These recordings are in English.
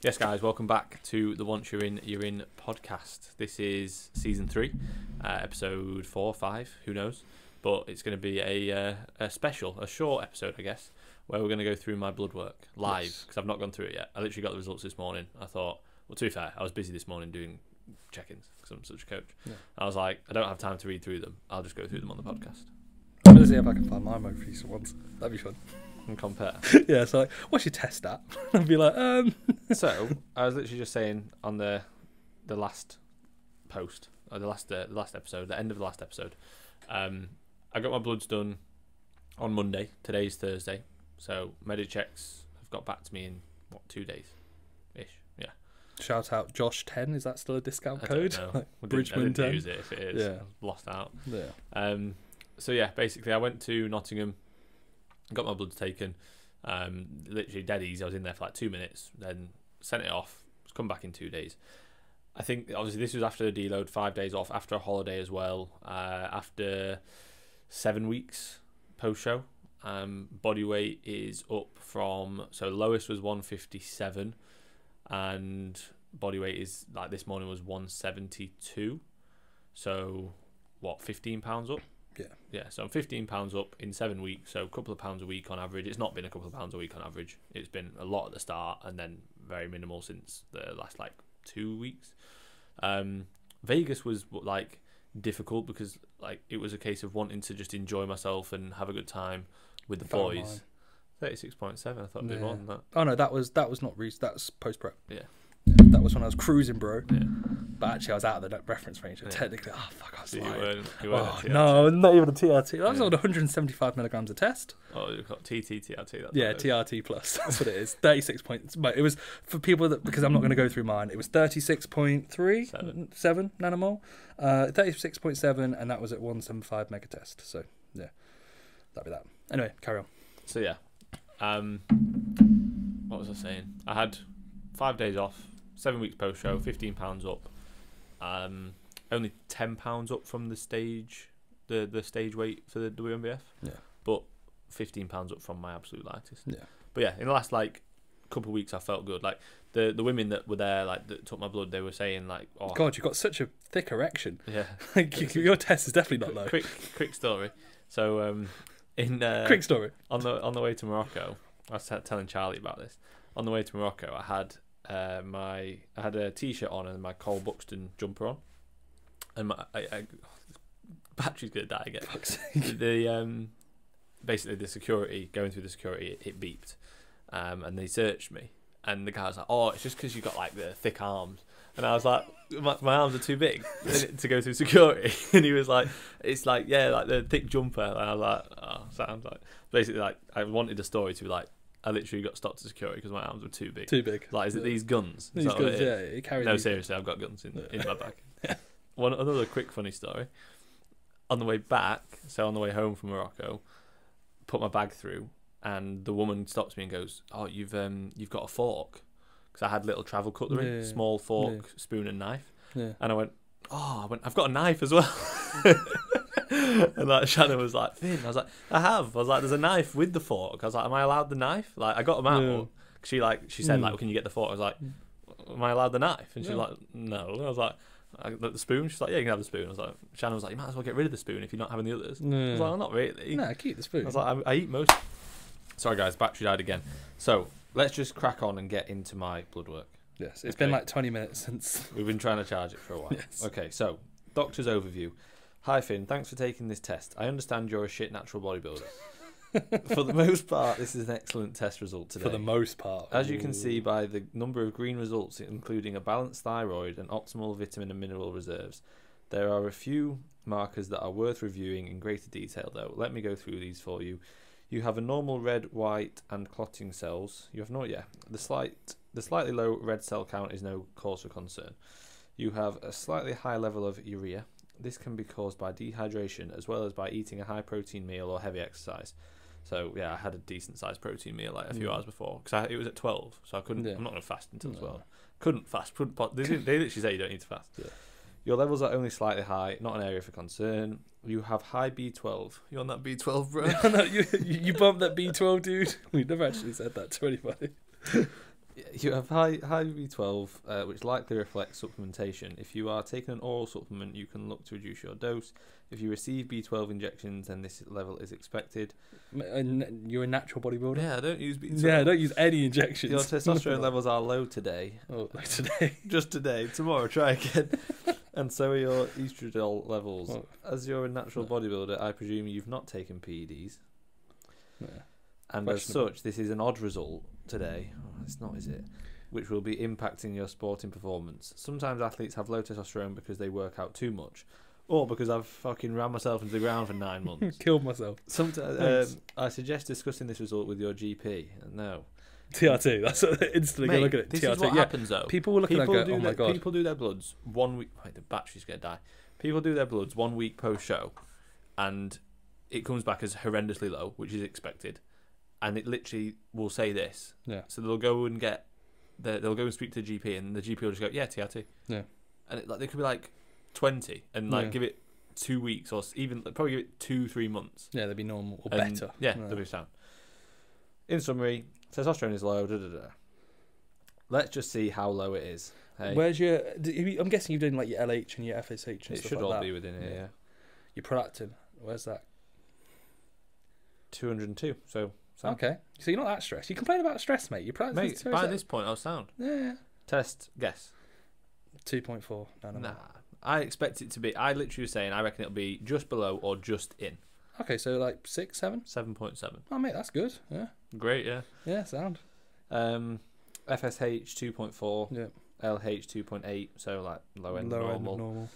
Yes, guys, welcome back to the Once You're In podcast. This is season 3, episode 4 or 5, who knows? But it's going to be a special, a short episode, I guess, where we're going to go through my blood work live, because I've not gone through it yet. I literally got the results this morning. I thought, well, to be fair, I was busy this morning doing check-ins, because I'm such a coach. Yeah. I was like, I don't have time to read through them. I'll just go through them on the podcast. I'm going to see if I can find my most recent ones. That'd be fun. And compare. Yeah, so like, what's your test at? I'd be like, So, I was literally just saying on the last post, or the last episode, the end of the last episode, I got my bloods done on Monday. Today's Thursday. So, Medichecks have got back to me in, 2 days-ish? Yeah. Shout out Josh 10. Is that still a discount code? Like Bridgman 10. Use it if it is. Yeah. I've lost out. Yeah. So, yeah, basically, I went to Nottingham, got my bloods taken, literally dead easy. I was in there for like 2 minutes, then sent it off, come back in 2 days. I think, obviously, this was after a deload, 5 days off, after a holiday as well, after 7 weeks post-show. Body weight is up from, so lowest was 157, and body weight is, like this morning, was 172. So, 15 pounds up? Yeah, so I'm 15 pounds up in 7 weeks, so a couple of pounds a week on average. It's not been a couple of pounds a week on average. It's been a lot at the start and then very minimal since the last 2 weeks. Vegas was difficult because it was a case of wanting to just enjoy myself and have a good time with the boys. 36.7, I thought it'd be more than that. Oh no, that was not that was post prep. Yeah. That was when I was cruising, bro. Yeah. But actually, I was out of the reference range. Technically, I was lying. You weren't no, not even a TRT. That was on 175 milligrams a test. Oh, you've got TRT. Yeah, TRT plus. That's what it is. 36 points. But it was for people that, because I'm not going to go through mine. It was 36.7 nanomole, 36.7, and that was at 175 mega test. So yeah, that'd be that. Anyway, carry on. So yeah, what was I saying? I had 5 days off, 7 weeks post show, 15 pounds up. Only 10 pounds up from the stage weight for the WMBF. Yeah. But 15 pounds up from my absolute lightest. Yeah. But yeah, in the last couple of weeks I felt good. The women that were there, that took my blood, they were saying oh God, you got such a thick erection. Yeah. Your test is definitely not low. Quick story. So quick story. On the way to Morocco, I was telling Charlie about this. On the way to Morocco, I had I had a t-shirt on and my Cole Buxton jumper on, and battery's gonna die again. Basically the security, going through the security, it beeped, and they searched me, and the guy was like, "Oh, it's just because you got the thick arms," and I was like, "My arms are too big to go through security," and he was like, "It's the thick jumper," and I was like, "Oh, sounds like." Basically, I wanted the story to be I literally got stopped at security because my arms were too big. Too big. Is it these guns? These guns, you carry. No, seriously, I've got guns in my bag. Yeah. Another quick funny story. On the way back, so on the way home from Morocco, put my bag through, and the woman stops me and goes, "Oh, you've got a fork," because I had little travel cutlery, small fork, spoon, and knife. Yeah. And I went, I've got a knife as well. And Shannon was like, "Finn," I was like, "I have." I was like, "There's a knife with the fork." I was like, "Am I allowed the knife?" I got them out. Yeah. She said "Can you get the fork?" I was like, "Am I allowed the knife?" And she's like, "No." I was like, "The spoon?" She's like, "Yeah, you can have the spoon." I was like, Shannon was like, "You might as well get rid of the spoon if you're not having the others." Yeah. I was like, "Well, not really." No, keep the spoon. I was like, I eat most. Sorry guys, battery died again. So let's just crack on and get into my blood work. Yes, it's been 20 minutes since we've been trying to charge it for a while. Yes. Okay, so doctor's overview. Hi Finn, thanks for taking this test. I understand you're a shit natural bodybuilder. For the most part, this is an excellent test result today. For the most part. As you can see by the number of green results, including a balanced thyroid and optimal vitamin and mineral reserves, there are a few markers that are worth reviewing in greater detail though. Let me go through these for you. You have a normal red, white and clotting cells. You have not yet. The slightly low red cell count is no cause for concern. You have a slightly high level of urea. This can be caused by dehydration as well as by eating a high protein meal or heavy exercise. So yeah, I had a decent sized protein meal a few hours before because it was at 12, so I couldn't. I'm not going to fast until 12. Couldn't fast. They literally say you don't need to fast. Yeah. Your levels are only slightly high, not an area for concern. You have high B12. You on that B12, bro? No, you bumped that B12, dude. We never actually said that to anybody. You have high B12, which likely reflects supplementation. If you are taking an oral supplement, you can look to reduce your dose. If you receive B12 injections, then this level is expected. You're a natural bodybuilder? Yeah, I don't use B12. Yeah, I don't use any injections. Your testosterone levels are low today. Oh, like today. Just today. Tomorrow, try again. And so are your estradiol levels. Well, As you're a natural bodybuilder, I presume you've not taken PEDs. Yeah. And as such, this is an odd result today. Oh, it's not, is it? Which will be impacting your sporting performance. Sometimes athletes have low testosterone because they work out too much, or because I've fucking ran myself into the ground for 9 months. Killed myself. Sometimes I suggest discussing this result with your GP. No. TRT. That's what instantly Mate, go look at it. This TRT. is what happens though. People will look at it and go, "Oh my god." People do their bloods 1 week. Wait, the battery's gonna die. People do their bloods 1 week post show, and it comes back as horrendously low, which is expected. And it literally will say this. Yeah. So they'll go and they'll go and speak to the GP, and the GP will just go, yeah, TRT. Yeah. And they could be like 20, and give it 2 weeks, or even probably give it 2-3 months. Yeah, they'd be normal or And, better. Yeah, they'll be sound. In summary, testosterone is low. Let's just see how low it is. Hey, Where's your? I'm guessing you're doing like your LH and your FSH and it stuff should like all that. be within here. Yeah. Your prolactin. Where's that? 202. So sound. Okay, so you're not that stressed. You complain about stress, mate. Your prolactin. Mate, by this point, I was sound. Yeah. Test. Guess. 2.4. No. Nah. I expect it to be. I literally was saying. I reckon it'll be just below or just in. Okay, so like 6, 7. 7.7. Oh, mate, that's good. Yeah. Great. Yeah. Yeah, sound. FSH 2.4. Yeah. LH 2.8. So like low end Lower normal. end of normal.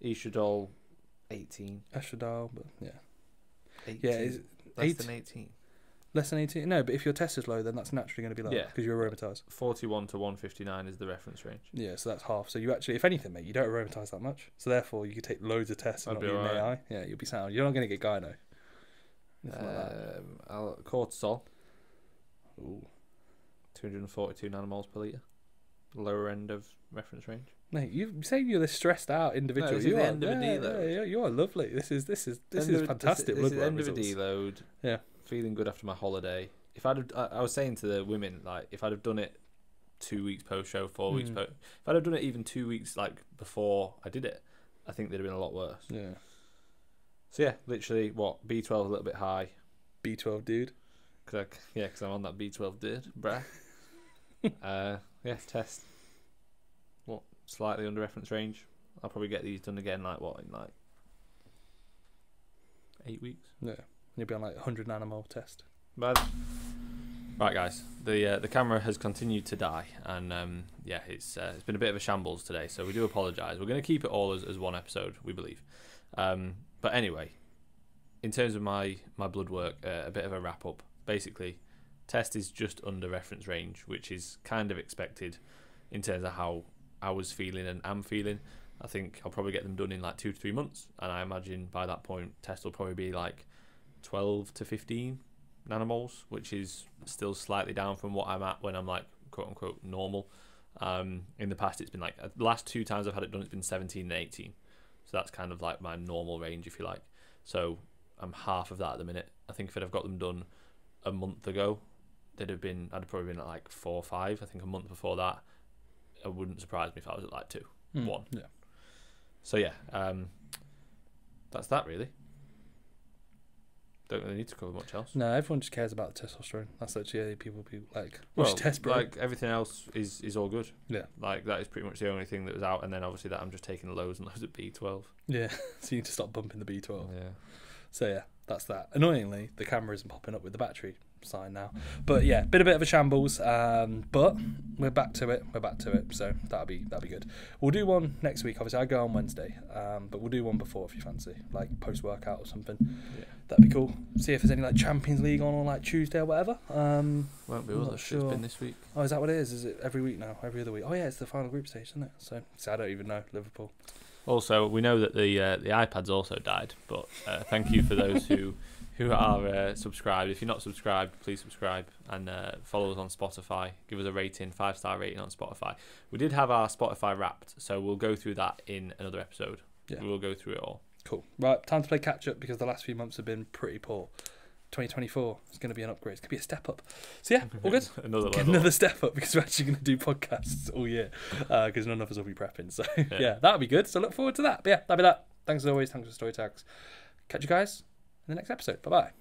Yeah. Estradiol 18. Estradiol, but yeah. 18. Yeah, is less than 18. Less than 18? No, but if your test is low, then that's naturally going to be low. Yeah. Because you're aromatized. 41 to 159 is the reference range. Yeah, so that's half. So you actually, if anything, mate, you don't aromatize that much. So therefore, you could take loads of tests and I'd not be be an alright. AI. Yeah, you'll be sound. You're not going to get gyno. Nothing like that. Cortisol, Ooh. 242 nanomoles per litre. Lower end of reference range. Mate, you say you're this stressed out individual. this you is the are, end of a deload. Yeah, you are lovely. This is fantastic. This is blood the end of a results. deload. Yeah. Feeling good after my holiday. If I'd have, I was saying to the women, like, if I'd have done it 2 weeks post show, 4 weeks post, if I'd have done it even 2 weeks like before I did it, I think they'd have been a lot worse. Yeah. So yeah, literally, what, B12 a little bit high. B12 dude. Cause I'm on that B12 dude, bruh. Yeah, test. What, slightly under reference range. I'll probably get these done again, like what, in like 8 weeks. Yeah. You'll be on like 100 nanomole test. Right, guys. The camera has continued to die, and it's been a bit of a shambles today. So we do apologise. We're going to keep it all as one episode, we believe. But anyway, in terms of my blood work, a bit of a wrap up. Basically, test is just under reference range, which is kind of expected in terms of how I was feeling and am feeling. I think I'll probably get them done in like 2 to 3 months, and I imagine by that point, test will probably be like 12 to 15 nanomoles, which is still slightly down from what I'm at when I'm like quote unquote normal. In the past, it's been like the last 2 times I've had it done, it's been 17 and 18. So that's kind of like my normal range, if you like. So I'm half of that at the minute. I think if I'd have got them done a month ago, I'd probably been at like 4 or 5. I think a month before that, it wouldn't surprise me if I was at like 2, 1. Yeah. So yeah, that's that really. Don't really need to cover much else. No, everyone just cares about the testosterone. That's actually people be like, Well, test, bro. like everything else is all good. Yeah. Like that is pretty much the only thing that was out, and then obviously that I'm just taking loads and loads of B12. Yeah. So you need to stop bumping the B12. Yeah. So yeah, that's that. Annoyingly, the camera isn't popping up with the battery sign now. But yeah, been a bit of a shambles. But we're back to it. So that'll be good. We'll do one next week. Obviously, I go on Wednesday. But we'll do one before if you fancy, like post workout or something. Yeah. That'd be cool. See if there's any like Champions League on like Tuesday or whatever. Won't be all sure. It's been this week. Oh, is that what it is? Is it every week now? Every other week? Oh yeah, it's the final group stage, isn't it? So I don't even know. Liverpool. Also, we know that the iPads also died, but thank you for those who are subscribed. If you're not subscribed, please subscribe and follow us on Spotify. Give us a rating, 5-star rating on Spotify. We did have our Spotify Wrapped, so we'll go through that in another episode. Yeah. We will go through it all. Cool. Right, time to play catch up because the last few months have been pretty poor. 2024 is going to be an upgrade. It's going to be a step up. So yeah, all good. Another Another step up because we're actually going to do podcasts all year because none of us will be prepping. So yeah, that'll be good. So look forward to that. But yeah, that'll be that. Thanks as always. Thanks for story tags. Catch you guys in the next episode. Bye bye.